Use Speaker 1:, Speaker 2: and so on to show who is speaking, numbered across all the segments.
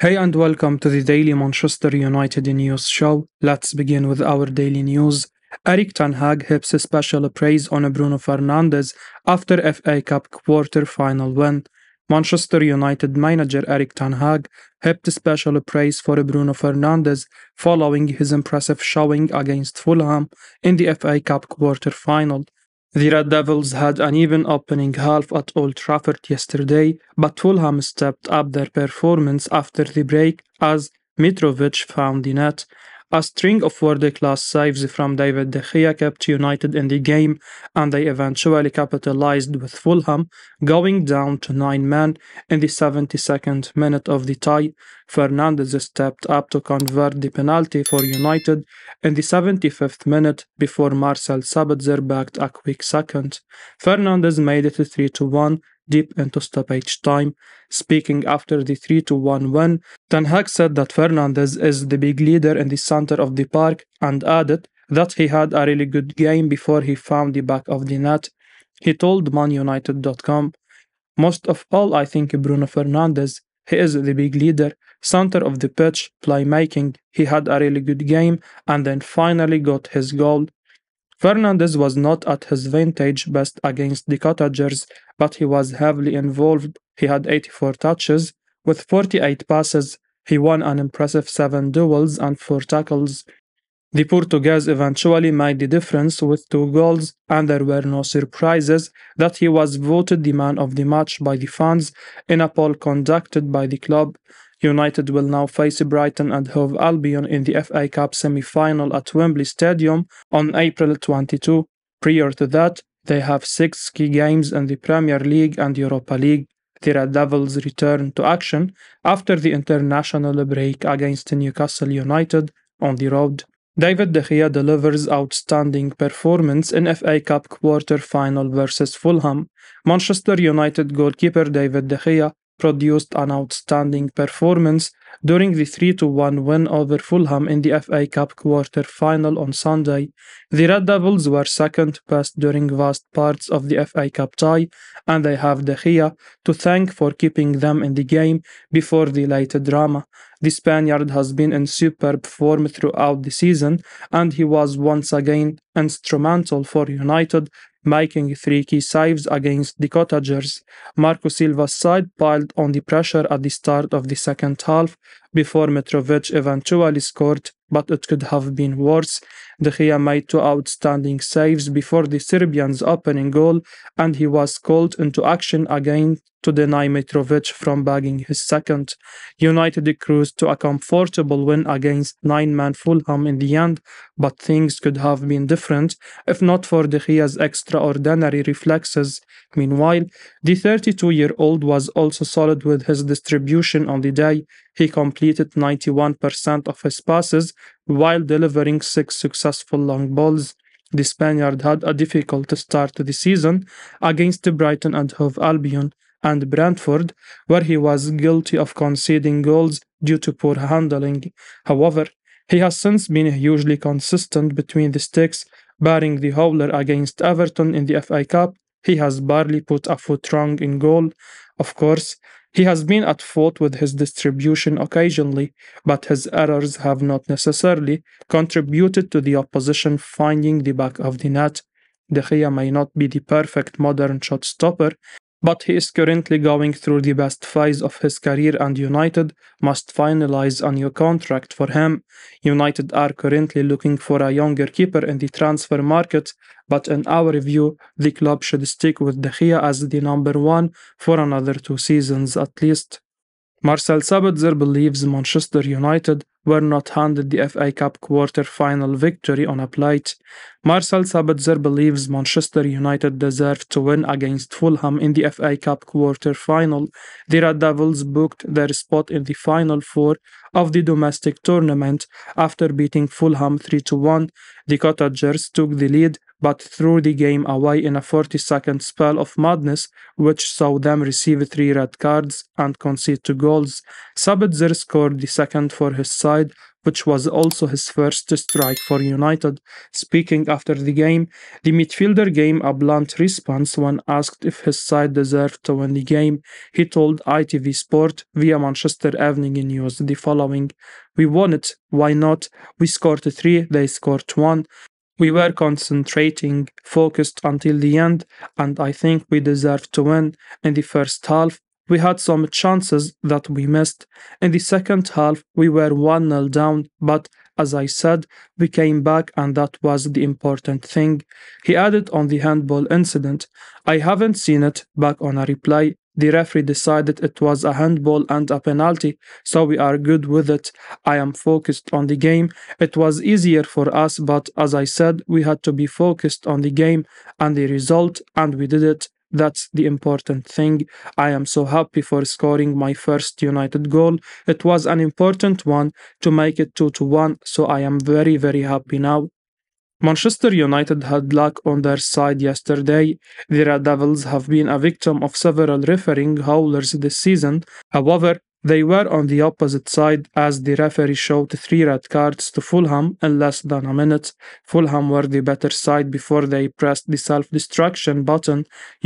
Speaker 1: Hey and welcome to the Daily Manchester United News Show. Let's begin with our daily news. Erik ten Hag heaps special praise on Bruno Fernandes after FA Cup quarter-final win. Manchester United manager Erik ten Hag heaped special praise for Bruno Fernandes following his impressive showing against Fulham in the FA Cup quarter-final. The Red Devils had an even opening half at Old Trafford yesterday, but Fulham stepped up their performance after the break as Mitrovic found the net. A string of world-class saves from David de Gea kept United in the game, and they eventually capitalized with Fulham going down to 9 men in the 72nd minute of the tie. Fernandez stepped up to convert the penalty for United in the 75th minute before Marcel Sabitzer backed a quick second. Fernandez made it 3-1 deep into stoppage time. Speaking after the 3-1 win, Ten Hag said that Fernandez is the big leader in the center of the park and added that he had a really good game before he found the back of the net. He told ManUnited.com, "Most of all, I think Bruno Fernandes. He is the big leader, center of the pitch, playmaking. He had a really good game and then finally got his goal." Fernandez was not at his vintage best against the Cottagers, but he was heavily involved. He had 84 touches. With 48 passes, he won an impressive 7 duels and 4 tackles. The Portuguese eventually made the difference with 2 goals, and there were no surprises that he was voted the man of the match by the fans in a poll conducted by the club. United will now face Brighton and Hove Albion in the FA Cup semi-final at Wembley Stadium on April 22. Prior to that, they have 6 key games in the Premier League and Europa League. The Red Devils return to action after the international break against Newcastle United on the road. David de Gea delivers outstanding performance in FA Cup quarter-final versus Fulham. Manchester United goalkeeper David de Gea produced an outstanding performance during the 3-1 win over Fulham in the FA Cup quarter-final on Sunday. The Red Devils were second best during vast parts of the FA Cup tie, and they have De Gea to thank for keeping them in the game before the late drama. The Spaniard has been in superb form throughout the season, and he was once again instrumental for United, making 3 key saves against the Cottagers. Marco Silva's side piled on the pressure at the start of the second half before Mitrovic eventually scored, but it could have been worse. De Gea made 2 outstanding saves before the Serbians' opening goal, and he was called into action again to deny Mitrovic from bagging his second. United cruised to a comfortable win against 9-man Fulham in the end, but things could have been different if not for De Gea's extraordinary reflexes. Meanwhile, the 32-year-old was also solid with his distribution on the day. He completed 91% of his passes while delivering 6 successful long balls. The Spaniard had a difficult start to the season against Brighton and Hove Albion and Brentford, where he was guilty of conceding goals due to poor handling. However, he has since been hugely consistent between the sticks, barring the howler against Everton in the FA Cup. He has barely put a foot wrong in goal. Of course, he has been at fault with his distribution occasionally, but his errors have not necessarily contributed to the opposition finding the back of the net. De Gea may not be the perfect modern shot stopper, but he is currently going through the best phase of his career, and United must finalize a new contract for him. United are currently looking for a younger keeper in the transfer market, but in our view, the club should stick with De Gea as the number 1 for another 2 seasons at least. Marcel Sabitzer believes Manchester United were not handed the FA Cup quarter-final victory on a plate. Marcel Sabitzer believes Manchester United deserved to win against Fulham in the FA Cup quarter-final. The Red Devils booked their spot in the final 4 of the domestic tournament after beating Fulham 3-1. The Cottagers took the lead but threw the game away in a 40-second spell of madness, which saw them receive 3 red cards and concede 2 goals. Sabitzer scored the second for his side side, which was also his first strike for United. Speaking after the game, the midfielder gave a blunt response when asked if his side deserved to win the game. He told ITV Sport via Manchester Evening News the following: "We won it. Why not? We scored three, they scored one. We were concentrating, focused until the end, and I think we deserved to win. In the first half, we had some chances that we missed. In the second half, we were 1-0 down, but as I said, we came back, and that was the important thing." He added on the handball incident: "I haven't seen it back on a replay. The referee decided it was a handball and a penalty, so we are good with it. I am focused on the game. It was easier for us, but as I said, we had to be focused on the game and the result, and we did it. That's the important thing. I am so happy for scoring my first United goal. It was an important one to make it 2-1, so I am very, very happy now." Manchester United had luck on their side yesterday. The Red Devils have been a victim of several refereeing howlers this season. However, they were on the opposite side as the referee showed three red cards to Fulham in less than a minute. Fulham were the better side before they pressed the self-destruction button.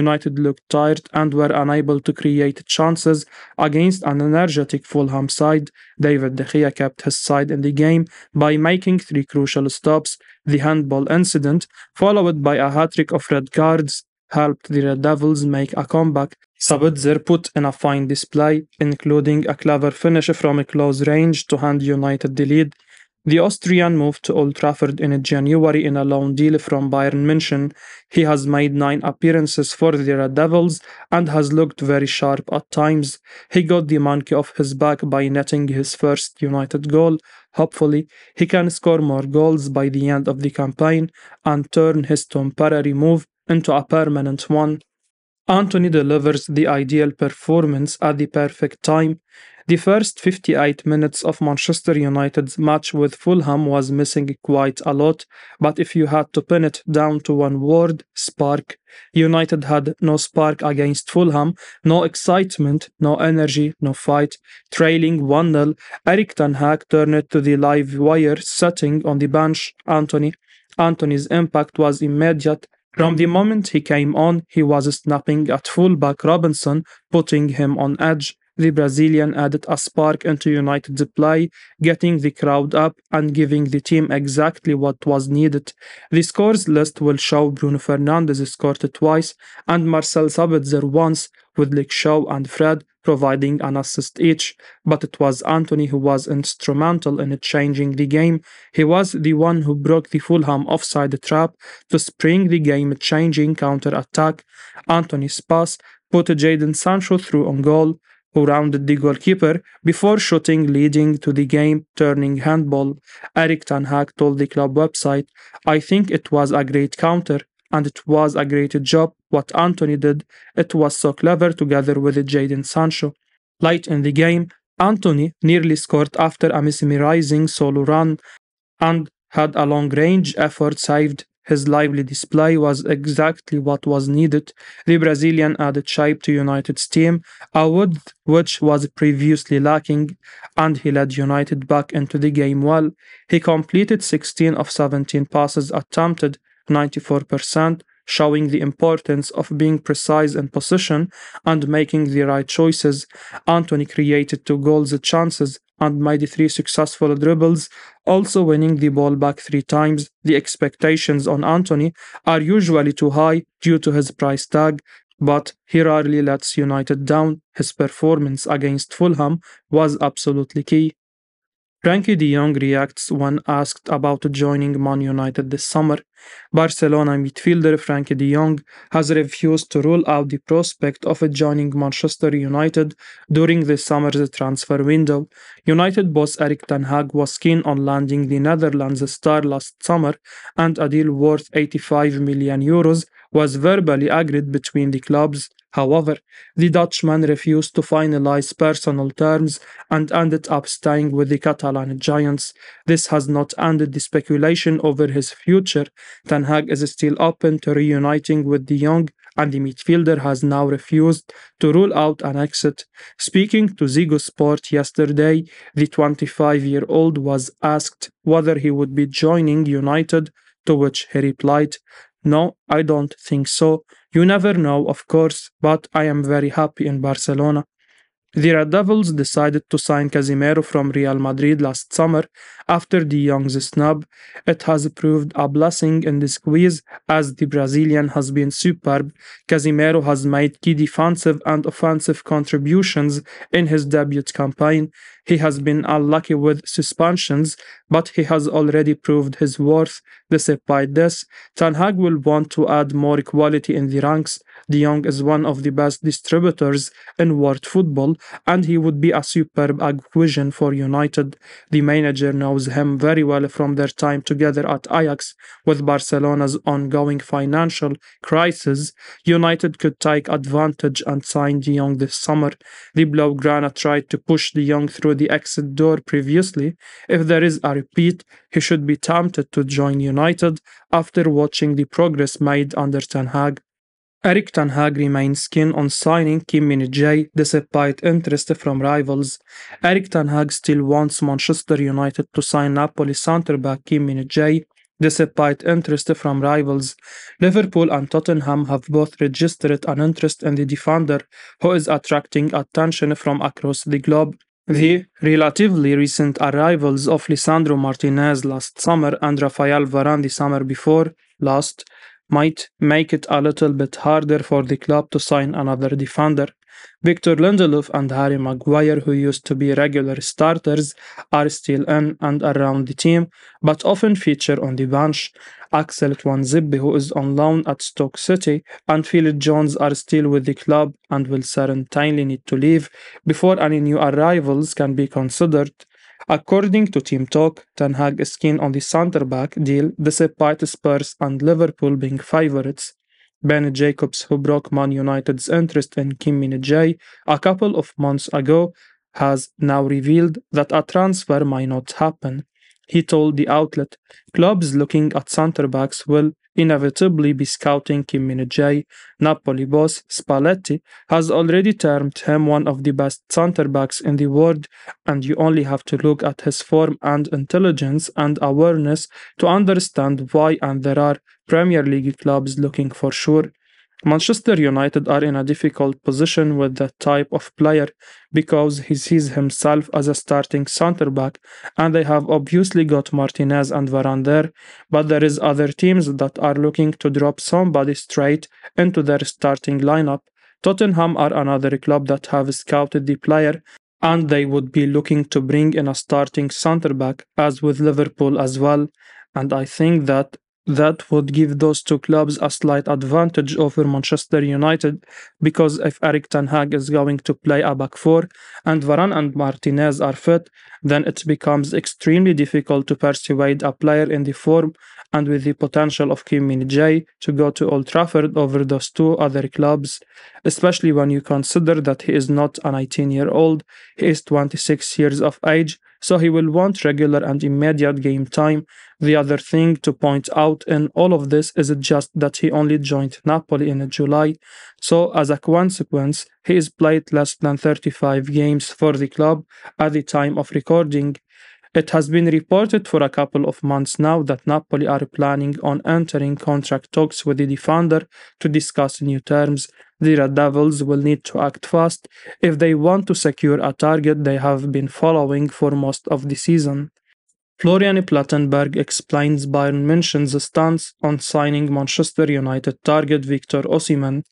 Speaker 1: United looked tired and were unable to create chances against an energetic Fulham side. David de Gea kept his side in the game by making three crucial stops. The handball incident, followed by a hat-trick of red cards, helped the Red Devils make a comeback. Sabitzer put in a fine display, including a clever finish from close range to hand United the lead. The Austrian moved to Old Trafford in January in a loan deal from Bayern München. He has made 9 appearances for the Red Devils and has looked very sharp at times. He got the monkey off his back by netting his first United goal. Hopefully, he can score more goals by the end of the campaign and turn his temporary move into a permanent one. Antony delivers the ideal performance at the perfect time. The first 58 minutes of Manchester United's match with Fulham was missing quite a lot, but if you had to pin it down to one word, spark. United had no spark against Fulham, no excitement, no energy, no fight. Trailing 1-0, Erik ten Hag turned it to the live wire sitting on the bench. Antony's impact was immediate. From the moment he came on, he was snapping at fullback Robinson, putting him on edge. The Brazilian added a spark into United's play, getting the crowd up and giving the team exactly what was needed. The scores list will show Bruno Fernandes scored twice and Marcel Sabitzer once, with Luke Shaw and Fred providing an assist each, but it was Antony who was instrumental in changing the game. He was the one who broke the Fulham offside trap to spring the game-changing counter-attack. Antony's pass put Jadon Sancho through on goal, who rounded the goalkeeper before shooting, leading to the game-turning handball. Erik ten Hag told the club website, "I think it was a great counter, and it was a great job what Antony did. It was so clever together with Jadon Sancho." Late in the game, Antony nearly scored after a mesmerizing solo run and had a long-range effort saved. His lively display was exactly what was needed. The Brazilian added shape to United's team, a width which was previously lacking, and he led United back into the game well. He completed 16 of 17 passes attempted, 94%, showing the importance of being precise in position and making the right choices. Antony created 2 goals chances and made 3 successful dribbles, also winning the ball back 3 times. The expectations on Antony are usually too high due to his price tag, but he rarely lets United down. His performance against Fulham was absolutely key. Frankie DeYoung reacts when asked about joining Man United this summer. Barcelona midfielder Frankie DeYoung has refused to rule out the prospect of joining Manchester United during this summer's transfer window. United boss Erik ten Hag was keen on landing the Netherlands star last summer, and a deal worth €85 million was verbally agreed between the clubs. However, the Dutchman refused to finalize personal terms and ended up staying with the Catalan Giants. This has not ended the speculation over his future. Ten Hag is still open to reuniting with De Jong and the midfielder has now refused to rule out an exit. Speaking to Zigo Sport yesterday, the 25-year-old was asked whether he would be joining United, to which he replied, "No, I don't think so. You never know, of course, but I am very happy in Barcelona." The Red Devils decided to sign Casemiro from Real Madrid last summer after de Jong's snub. It has proved a blessing in disguise as the Brazilian has been superb. Casemiro has made key defensive and offensive contributions in his debut campaign. He has been unlucky with suspensions, but he has already proved his worth. Despite this, Ten Hag will want to add more quality in the ranks. De Jong is one of the best distributors in world football, and he would be a superb acquisition for United. The manager knows him very well from their time together at Ajax. With Barcelona's ongoing financial crisis, United could take advantage and sign De Jong this summer. The Blaugrana tried to push De Jong through the exit door previously. If there is a repeat, he should be tempted to join United after watching the progress made under Ten Hag. Erik Ten Hag remains keen on signing Min Jae despite interest from rivals. Erik Ten Hag still wants Manchester United to sign Napoli centre-back Min Jae despite interest from rivals. Liverpool and Tottenham have both registered an interest in the defender, who is attracting attention from across the globe. The relatively recent arrivals of Lisandro Martinez last summer and Rafael Varane the summer before last might make it a little bit harder for the club to sign another defender. Victor Lindelof and Harry Maguire, who used to be regular starters, are still in and around the team, but often feature on the bench. Axel Tuanzebe, who is on loan at Stoke City, and Philip Jones are still with the club and will certainly need to leave before any new arrivals can be considered. According to Team Talk, Ten Hag is keen on the centre-back deal despite Spurs and Liverpool being favourites. Ben Jacobs, who broke Man United's interest in Min Jae a couple of months ago, has now revealed that a transfer might not happen. He told the outlet, "Clubs looking at centre-backs will inevitably be scouting Min Jae. Napoli boss Spalletti has already termed him one of the best centre-backs in the world, and you only have to look at his form and intelligence and awareness to understand why, and there are Premier League clubs looking for sure." Manchester United are in a difficult position with that type of player because he sees himself as a starting centre-back, and they have obviously got Martinez and Varane there, but there is other teams that are looking to drop somebody straight into their starting lineup. Tottenham are another club that have scouted the player, and they would be looking to bring in a starting centre-back, as with Liverpool as well, and I think that would give those two clubs a slight advantage over Manchester United, because if Erik Ten Hag is going to play a back four and Varane and Martinez are fit, then it becomes extremely difficult to persuade a player in the form and with the potential of Min Jae to go to Old Trafford over those two other clubs, especially when you consider that he is not a 19-year-old, he is 26 years of age, so he will want regular and immediate game time. The other thing to point out in all of this is just that he only joined Napoli in July, so as a consequence, he has played less than 35 games for the club at the time of recording. It has been reported for a couple of months now that Napoli are planning on entering contract talks with the defender to discuss new terms. The Red Devils will need to act fast if they want to secure a target they have been following for most of the season. Florian Plettenberg explains Bayern München's stance on signing Manchester United target Victor Osimhen.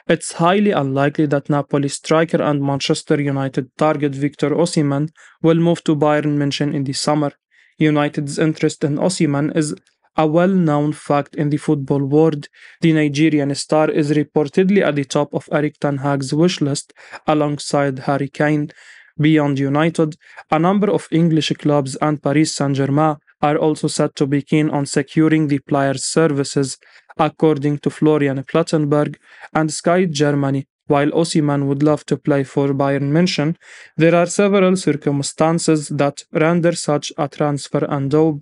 Speaker 1: It's highly unlikely that Napoli striker and Manchester United target Victor Osimhen will move to Bayern München in the summer. United's interest in Osimhen is a well-known fact in the football world. The Nigerian star is reportedly at the top of Erik Ten Hag's wish list alongside Harry Kane. Beyond United, a number of English clubs and Paris Saint-Germain are also said to be keen on securing the player's services, according to Florian Plettenberg and Sky Germany. While Osimhen would love to play for Bayern München, there are several circumstances that render such a transfer undue.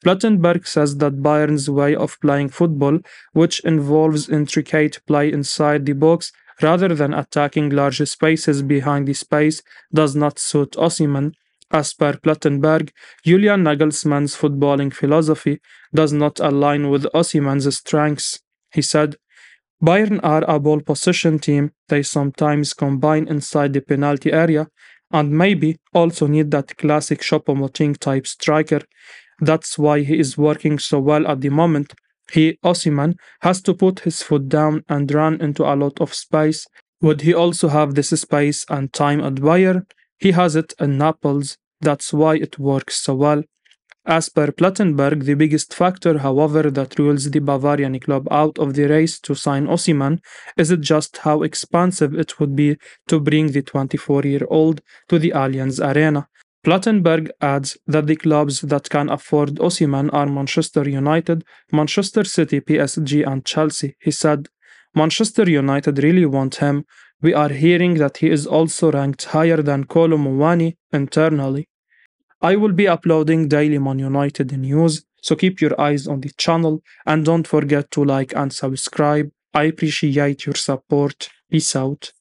Speaker 1: Plattenberg says that Bayern's way of playing football, which involves intricate play inside the box rather than attacking large spaces behind the space, does not suit Osimhen. As per Plattenberg, Julian Nagelsmann's footballing philosophy does not align with Osimhen's strengths. He said, Bayern are a ball possession team. They sometimes combine inside the penalty area and maybe also need that classic Choupo-Moting type striker. That's why he is working so well at the moment. Osimhen, has to put his foot down and run into a lot of space. Would he also have this space and time at Bayern? He has it in Naples. That's why it works so well. As per Plattenberg, the biggest factor, however, that rules the Bavarian club out of the race to sign Osimhen is just how expensive it would be to bring the 24-year-old to the Allianz Arena. Plattenberg adds that the clubs that can afford Osimhen are Manchester United, Manchester City, PSG, and Chelsea. He said, Manchester United really want him. We are hearing that he is also ranked higher than Kolo Muani internally. I will be uploading daily Man United news, so keep your eyes on the channel and don't forget to like and subscribe. I appreciate your support. Peace out.